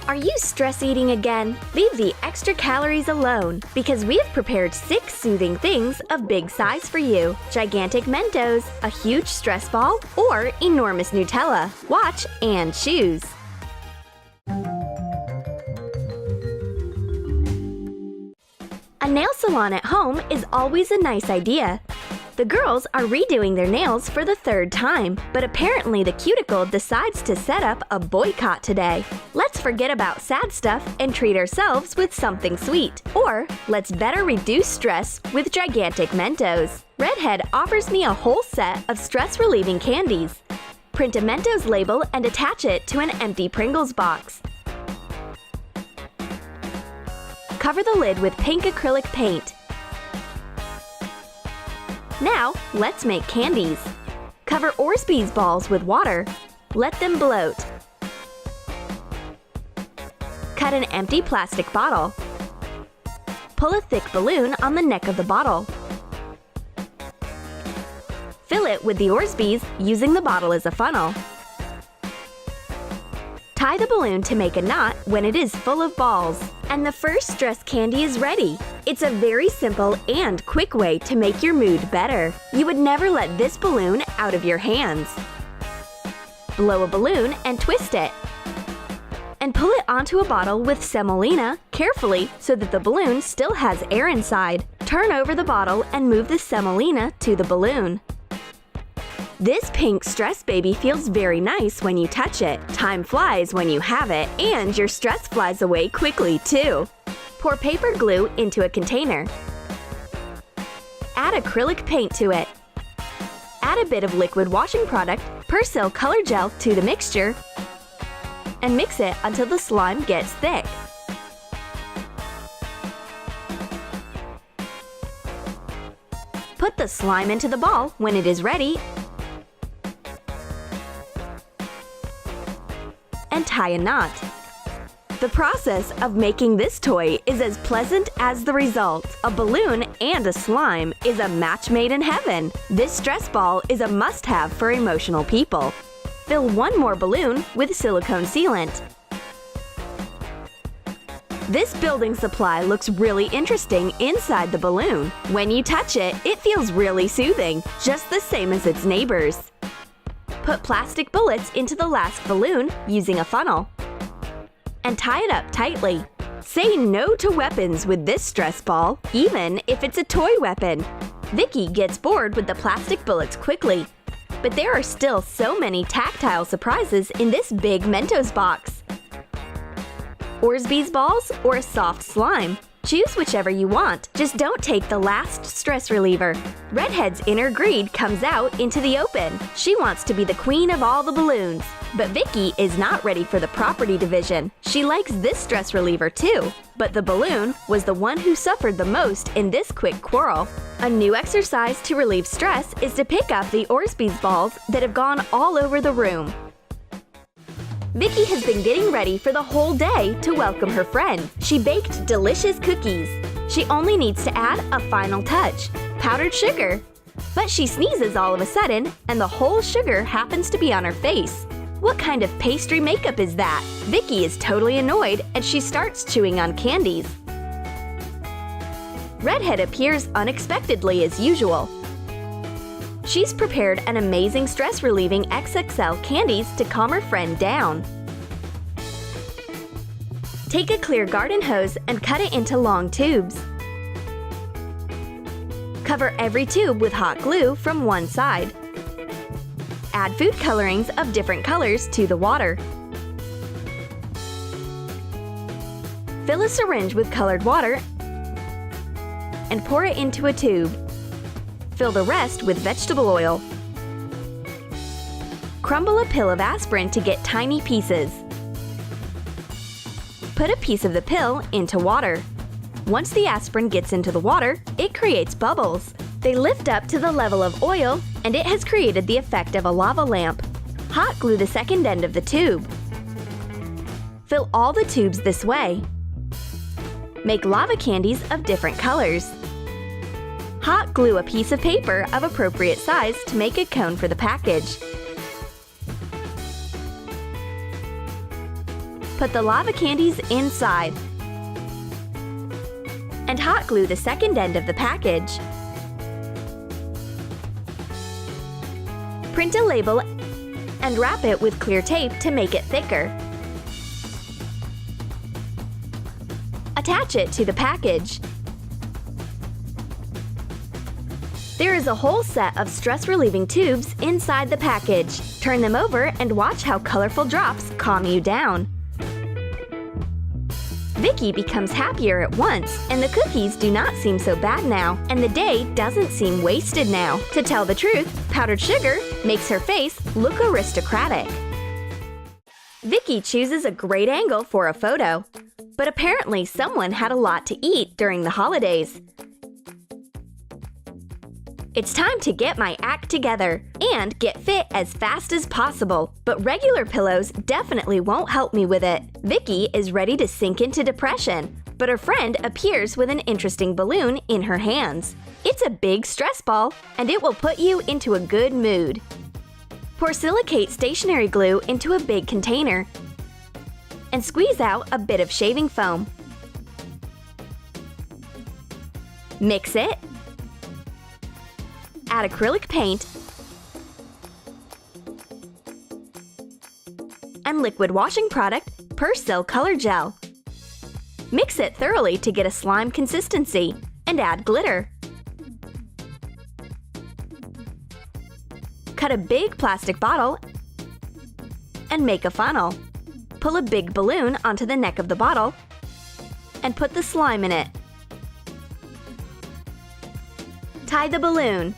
Are you stress eating again? Leave the extra calories alone, because we have prepared 6 soothing things of big size for you. Gigantic Mentos, a huge stress ball, or enormous Nutella. Watch and choose. A nail salon at home is always a nice idea. The girls are redoing their nails for the 3rd time, but apparently the cuticle decides to set up a boycott today. Let's forget about sad stuff and treat ourselves with something sweet. Or, let's better reduce stress with gigantic Mentos. Redhead offers me a whole set of stress-relieving candies. Print a Mentos label and attach it to an empty Pringles box. Cover the lid with pink acrylic paint. Now, let's make candies. Cover Orsby's balls with water. Let them bloat. Cut an empty plastic bottle. Pull a thick balloon on the neck of the bottle. Fill it with the Orsby's using the bottle as a funnel. Tie the balloon to make a knot when it is full of balls. And the first stress candy is ready. It's a very simple and quick way to make your mood better. You would never let this balloon out of your hands. Blow a balloon and twist it. And pull it onto a bottle with semolina carefully so that the balloon still has air inside. Turn over the bottle and move the semolina to the balloon. This pink stress baby feels very nice when you touch it. Time flies when you have it, and your stress flies away quickly too. Pour paper glue into a container. Add acrylic paint to it. Add a bit of liquid washing product, Persil color gel to the mixture, and mix it until the slime gets thick. Put the slime into the ball when it is ready and tie a knot. The process of making this toy is as pleasant as the result. A balloon and a slime is a match made in heaven. This stress ball is a must-have for emotional people. Fill one more balloon with silicone sealant. This building supply looks really interesting inside the balloon. When you touch it, it feels really soothing, just the same as its neighbors. Put plastic bullets into the last balloon using a funnel. And tie it up tightly. Say no to weapons with this stress ball, even if it's a toy weapon. Vicky gets bored with the plastic bullets quickly. But there are still so many tactile surprises in this big Mentos box. Orsby's balls or a soft slime? Choose whichever you want, just don't take the last stress reliever. Redhead's inner greed comes out into the open. She wants to be the queen of all the balloons. But Vicky is not ready for the property division. She likes this stress reliever too. But the balloon was the one who suffered the most in this quick quarrel. A new exercise to relieve stress is to pick up the Orsby's balls that have gone all over the room. Vicky has been getting ready for the whole day to welcome her friend. She baked delicious cookies. She only needs to add a final touch, powdered sugar. But she sneezes all of a sudden, and the whole sugar happens to be on her face. What kind of pastry makeup is that? Vicky is totally annoyed, and she starts chewing on candies. Redhead appears unexpectedly as usual. She's prepared an amazing stress-relieving XXL candies to calm her friend down. Take a clear garden hose and cut it into long tubes. Cover every tube with hot glue from one side. Add food colorings of different colors to the water. Fill a syringe with colored water and pour it into a tube. Fill the rest with vegetable oil. Crumble a pill of aspirin to get tiny pieces. Put a piece of the pill into water. Once the aspirin gets into the water, it creates bubbles. They lift up to the level of oil, and it has created the effect of a lava lamp. Hot glue the second end of the tube. Fill all the tubes this way. Make lava candies of different colors. Hot glue a piece of paper of appropriate size to make a cone for the package. Put the lava candies inside. And hot glue the second end of the package. Print a label and wrap it with clear tape to make it thicker. Attach it to the package. There is a whole set of stress-relieving tubes inside the package. Turn them over and watch how colorful drops calm you down. Vicky becomes happier at once, and the cookies do not seem so bad now, and the day doesn't seem wasted now. To tell the truth, powdered sugar makes her face look aristocratic. Vicky chooses a great angle for a photo, but apparently someone had a lot to eat during the holidays. It's time to get my act together and get fit as fast as possible, but regular pillows definitely won't help me with it. Vicky is ready to sink into depression, but her friend appears with an interesting balloon in her hands. It's a big stress ball, and it will put you into a good mood. Pour silicate stationery glue into a big container and squeeze out a bit of shaving foam. Mix it. Add acrylic paint and liquid washing product, Persil color gel. Mix it thoroughly to get a slime consistency and add glitter. Cut a big plastic bottle and make a funnel. Pull a big balloon onto the neck of the bottle and put the slime in it. Tie the balloon.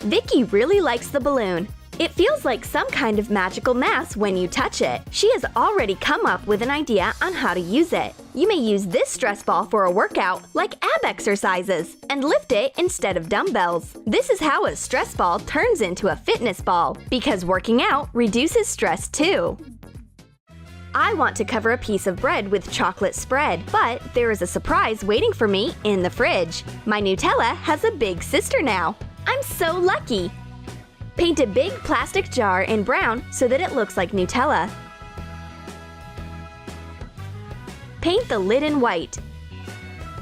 Vicky really likes the balloon. It feels like some kind of magical mass when you touch it. She has already come up with an idea on how to use it. You may use this stress ball for a workout, like ab exercises, and lift it instead of dumbbells. This is how a stress ball turns into a fitness ball, because working out reduces stress too. I want to cover a piece of bread with chocolate spread, but there is a surprise waiting for me in the fridge. My Nutella has a big sister now. I'm so lucky! Paint a big plastic jar in brown so that it looks like Nutella. Paint the lid in white.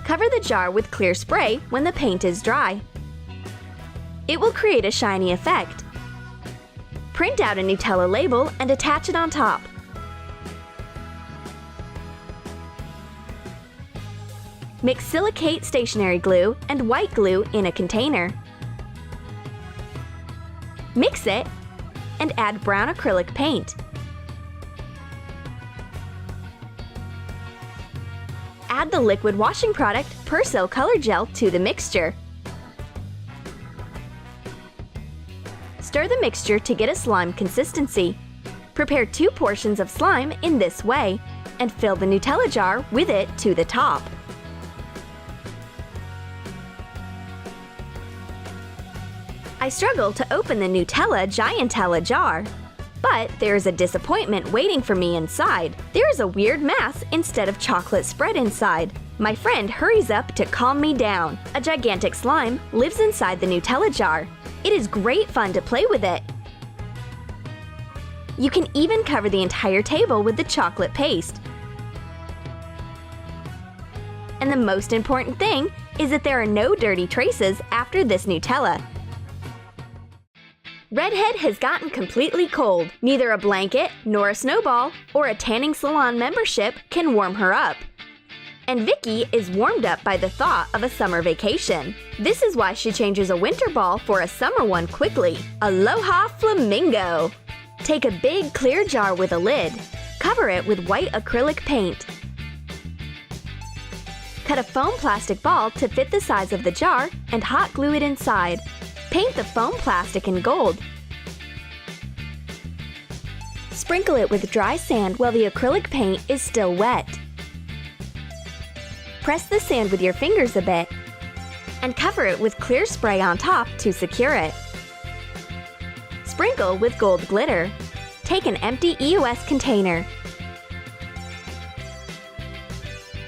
Cover the jar with clear spray when the paint is dry. It will create a shiny effect. Print out a Nutella label and attach it on top. Mix silicate stationery glue and white glue in a container. Mix it and add brown acrylic paint. Add the liquid washing product, Persil color gel, to the mixture. Stir the mixture to get a slime consistency. Prepare 2 portions of slime in this way and fill the Nutella jar with it to the top. I struggle to open the Nutella Giantella jar. But there's a disappointment waiting for me inside. There is a weird mass instead of chocolate spread inside. My friend hurries up to calm me down. A gigantic slime lives inside the Nutella jar. It is great fun to play with it. You can even cover the entire table with the chocolate paste. And the most important thing is that there are no dirty traces after this Nutella. Redhead has gotten completely cold. Neither a blanket, nor a snowball, or a tanning salon membership can warm her up. And Vicky is warmed up by the thought of a summer vacation. This is why she changes a winter ball for a summer one quickly. Aloha Flamingo! Take a big clear jar with a lid. Cover it with white acrylic paint. Cut a foam plastic ball to fit the size of the jar and hot glue it inside. Paint the foam plastic in gold. Sprinkle it with dry sand while the acrylic paint is still wet. Press the sand with your fingers a bit and cover it with clear spray on top to secure it. Sprinkle with gold glitter. Take an empty EOS container.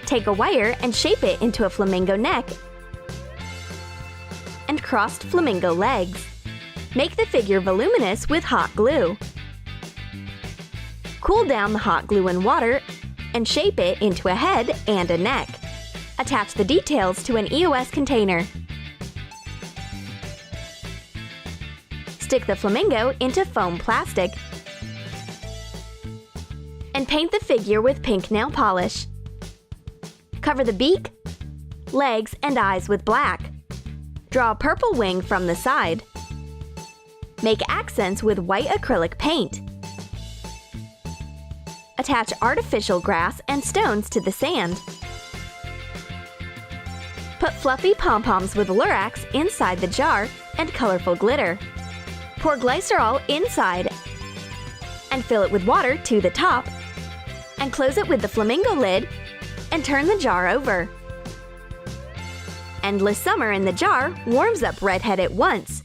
Take a wire and shape it into a flamingo neck crossed flamingo legs. Make the figure voluminous with hot glue. Cool down the hot glue in water and shape it into a head and a neck. Attach the details to an EOS container. Stick the flamingo into foam plastic and paint the figure with pink nail polish. Cover the beak, legs, and eyes with black. Draw a purple wing from the side. Make accents with white acrylic paint. Attach artificial grass and stones to the sand. Put fluffy pom-poms with Lurex inside the jar and colorful glitter. Pour glycerol inside and fill it with water to the top, and close it with the flamingo lid and turn the jar over. Endless Summer in the jar warms up Redhead at once.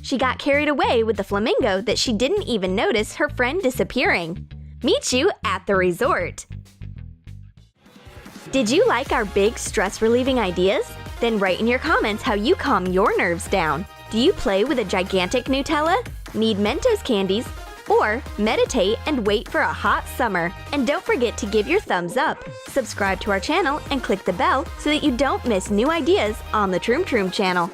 She got carried away with the flamingo that she didn't even notice her friend disappearing. Meet you at the resort! Did you like our big stress-relieving ideas? Then write in your comments how you calm your nerves down. Do you play with a gigantic Nutella? Need Mentos candies? Or meditate and wait for a hot summer? And don't forget to give your thumbs up, subscribe to our channel, and click the bell so that you don't miss new ideas on the Troom Troom channel.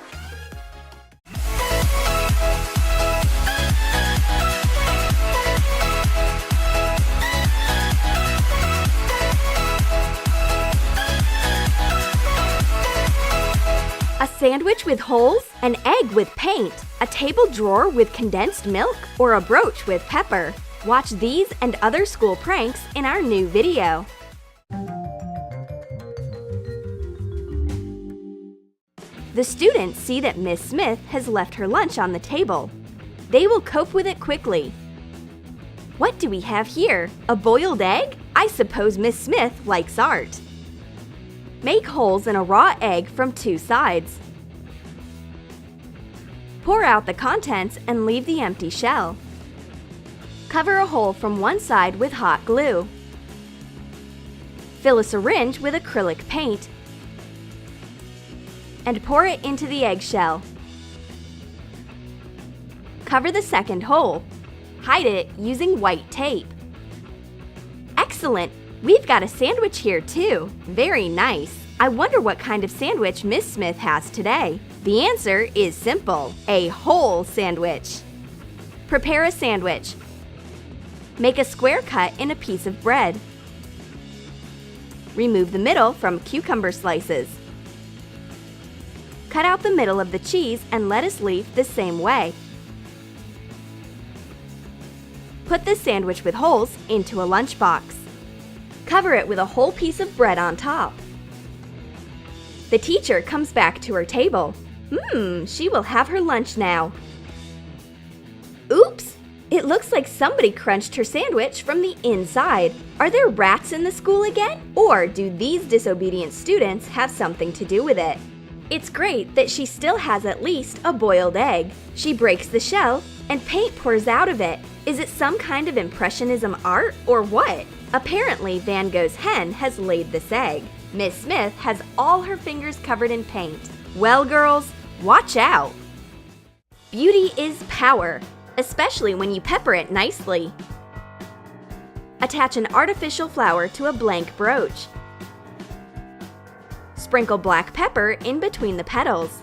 A sandwich with holes, an egg with paint, a table drawer with condensed milk, or a brooch with pepper. Watch these and other school pranks in our new video. The students see that Miss Smith has left her lunch on the table. They will cope with it quickly. What do we have here? A boiled egg? I suppose Miss Smith likes art. Make holes in a raw egg from two sides. Pour out the contents and leave the empty shell. Cover a hole from one side with hot glue. Fill a syringe with acrylic paint and pour it into the eggshell. Cover the second hole. Hide it using white tape. Excellent! We've got a sandwich here too. Very nice. I wonder what kind of sandwich Miss Smith has today. The answer is simple: a whole sandwich. Prepare a sandwich. Make a square cut in a piece of bread. Remove the middle from cucumber slices. Cut out the middle of the cheese and lettuce leaf the same way. Put the sandwich with holes into a lunchbox. Cover it with a whole piece of bread on top. The teacher comes back to her table. She will have her lunch now. Oops! It looks like somebody crunched her sandwich from the inside. Are there rats in the school again? Or do these disobedient students have something to do with it? It's great that she still has at least a boiled egg. She breaks the shell and paint pours out of it. Is it some kind of impressionism art or what? Apparently, Van Gogh's hen has laid this egg. Miss Smith has all her fingers covered in paint. Well, girls, watch out! Beauty is power, especially when you pepper it nicely. Attach an artificial flower to a blank brooch. Sprinkle black pepper in between the petals.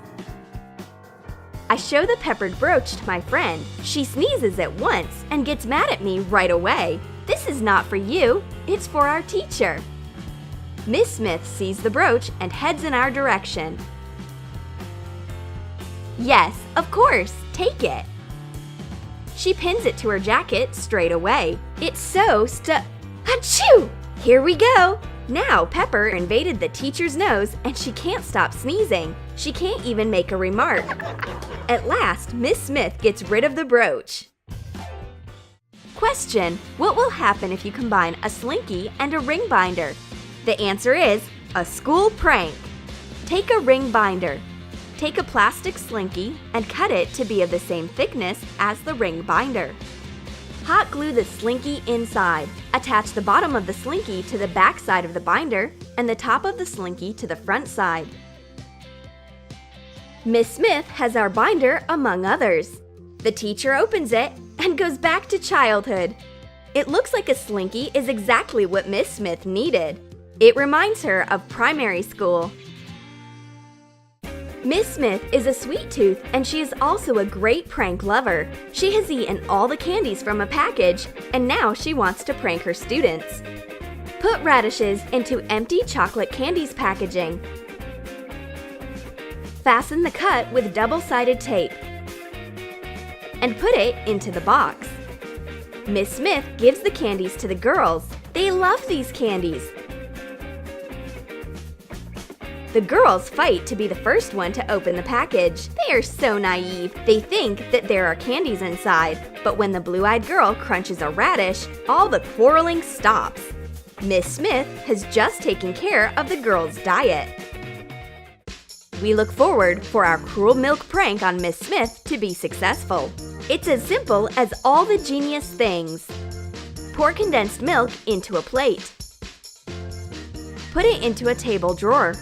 I show the peppered brooch to my friend. She sneezes at once and gets mad at me right away. This is not for you, it's for our teacher. Miss Smith sees the brooch and heads in our direction. Yes, of course, take it. She pins it to her jacket straight away. It's so Achoo! Here we go! Now Pepper invaded the teacher's nose and she can't stop sneezing. She can't even make a remark. At last, Miss Smith gets rid of the brooch. Question: what will happen if you combine a slinky and a ring binder? The answer is a school prank. Take a ring binder. Take a plastic slinky and cut it to be of the same thickness as the ring binder. Hot glue the slinky inside. Attach the bottom of the slinky to the back side of the binder and the top of the slinky to the front side. Miss Smith has our binder among others. The teacher opens it and goes back to childhood. It looks like a slinky is exactly what Miss Smith needed. It reminds her of primary school. Miss Smith is a sweet tooth and she is also a great prank lover. She has eaten all the candies from a package and now she wants to prank her students. Put radishes into empty chocolate candies packaging. Fasten the cut with double-sided tape and put it into the box. Miss Smith gives the candies to the girls. They love these candies. The girls fight to be the first one to open the package. They are so naive. They think that there are candies inside, but when the blue-eyed girl crunches a radish, all the quarreling stops. Miss Smith has just taken care of the girls' diet. We look forward for our cruel milk prank on Miss Smith to be successful. It's as simple as all the genius things. Pour condensed milk into a plate. Put it into a table drawer.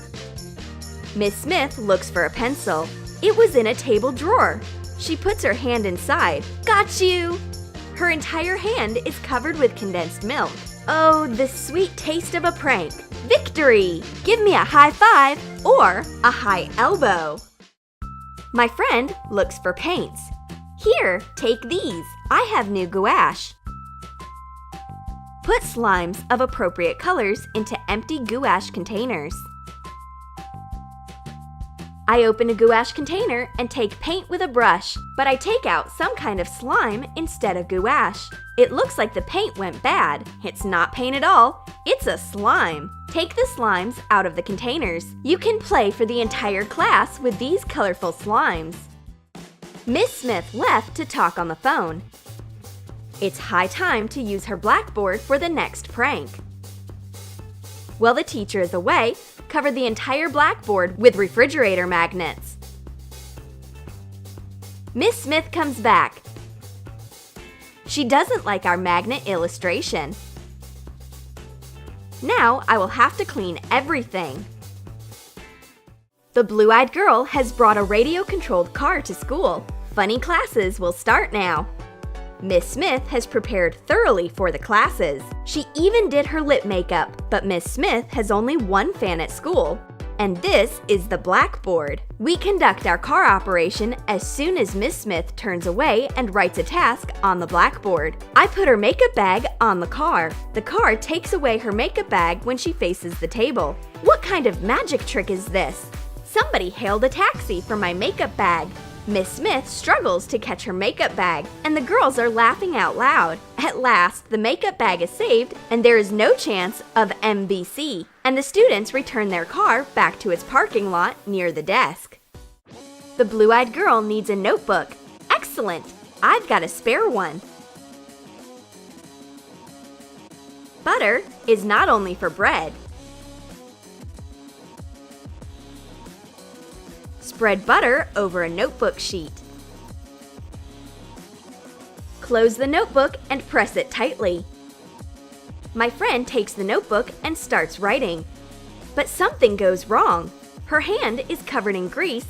Miss Smith looks for a pencil. It was in a table drawer. She puts her hand inside. Got you! Her entire hand is covered with condensed milk. Oh, the sweet taste of a prank. Victory! Give me a high five or a high elbow. My friend looks for paints. Here, take these. I have new gouache. Put slimes of appropriate colors into empty gouache containers. I open a gouache container and take paint with a brush, but I take out some kind of slime instead of gouache. It looks like the paint went bad. It's not paint at all. It's a slime. Take the slimes out of the containers. You can play for the entire class with these colorful slimes. Miss Smith left to talk on the phone. It's high time to use her blackboard for the next prank. While the teacher is away, cover the entire blackboard with refrigerator magnets. Miss Smith comes back. She doesn't like our magnet illustration. Now I will have to clean everything. The blue-eyed girl has brought a radio-controlled car to school. Funny classes will start now. Miss Smith has prepared thoroughly for the classes. She even did her lip makeup, but Miss Smith has only one fan at school. And this is the blackboard. We conduct our car operation as soon as Miss Smith turns away and writes a task on the blackboard. I put her makeup bag on the car. The car takes away her makeup bag when she faces the table. What kind of magic trick is this? Somebody hailed a taxi for my makeup bag. Miss Smith struggles to catch her makeup bag, and the girls are laughing out loud. At last, the makeup bag is saved, and there is no chance of MBC, and the students return their car back to its parking lot near the desk. The blue-eyed girl needs a notebook. Excellent! I've got a spare one. Butter is not only for bread. Spread butter over a notebook sheet. Close the notebook and press it tightly. My friend takes the notebook and starts writing. But something goes wrong. Her hand is covered in grease,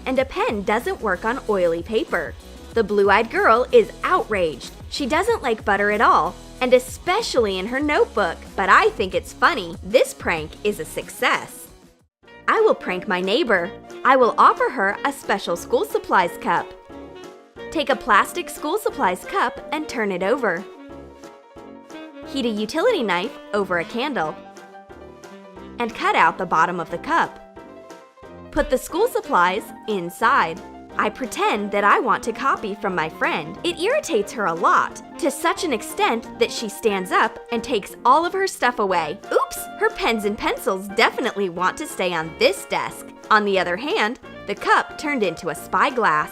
and a pen doesn't work on oily paper. The blue-eyed girl is outraged. She doesn't like butter at all, and especially in her notebook. But I think it's funny. This prank is a success. I will prank my neighbor. I will offer her a special school supplies cup. Take a plastic school supplies cup and turn it over. Heat a utility knife over a candle and cut out the bottom of the cup. Put the school supplies inside. I pretend that I want to copy from my friend. It irritates her a lot, to such an extent that she stands up and takes all of her stuff away. Oops! Her pens and pencils definitely want to stay on this desk. On the other hand, the cup turned into a spyglass.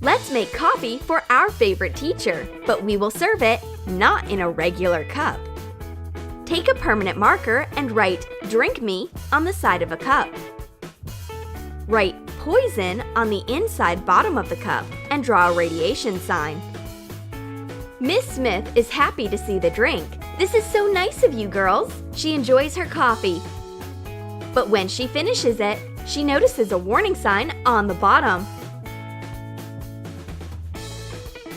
Let's make coffee for our favorite teacher, but we will serve it not in a regular cup. Take a permanent marker and write "Drink me" on the side of a cup. Write "Poison" on the inside bottom of the cup and draw a radiation sign. Miss Smith is happy to see the drink. This is so nice of you, girls. She enjoys her coffee. But when she finishes it, She notices a warning sign on the bottom.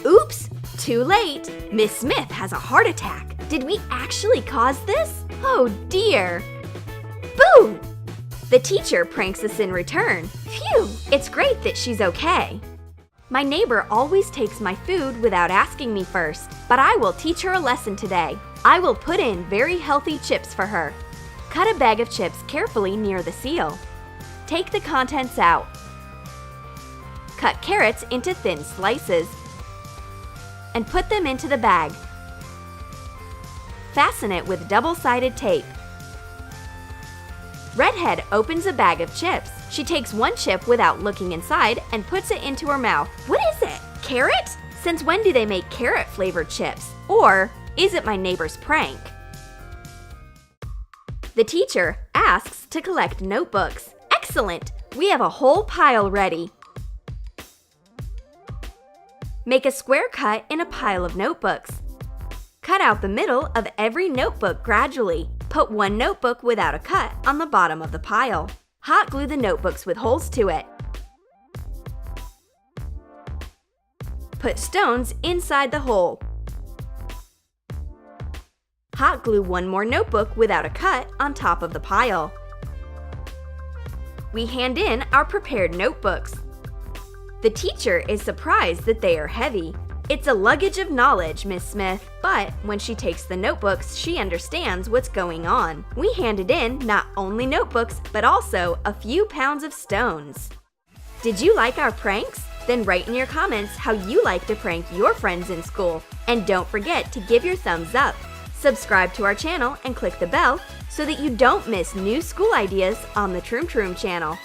Oops! Too late! Miss Smith has a heart attack. Did we actually cause this? Oh dear! Boo! The teacher pranks us in return. Phew! It's great that she's okay. My neighbor always takes my food without asking me first, but I will teach her a lesson today. I will put in very healthy chips for her. Cut a bag of chips carefully near the seal. Take the contents out. Cut carrots into thin slices and put them into the bag. Fasten it with double-sided tape. Redhead opens a bag of chips. She takes one chip without looking inside and puts it into her mouth. What is it? Carrot? Since when do they make carrot-flavored chips? Or is it my neighbor's prank? The teacher asks to collect notebooks. Excellent! We have a whole pile ready. Make a square cut in a pile of notebooks. Cut out the middle of every notebook gradually. Put one notebook without a cut on the bottom of the pile. Hot glue the notebooks with holes to it. Put stones inside the hole. Hot glue one more notebook without a cut on top of the pile. We hand in our prepared notebooks. The teacher is surprised that they are heavy. It's a luggage of knowledge, Miss Smith, but when she takes the notebooks, she understands what's going on. We handed in not only notebooks, but also a few pounds of stones. Did you like our pranks? Then write in your comments how you like to prank your friends in school. And don't forget to give your thumbs up. Subscribe to our channel and click the bell so that you don't miss new school ideas on the Troom Troom channel.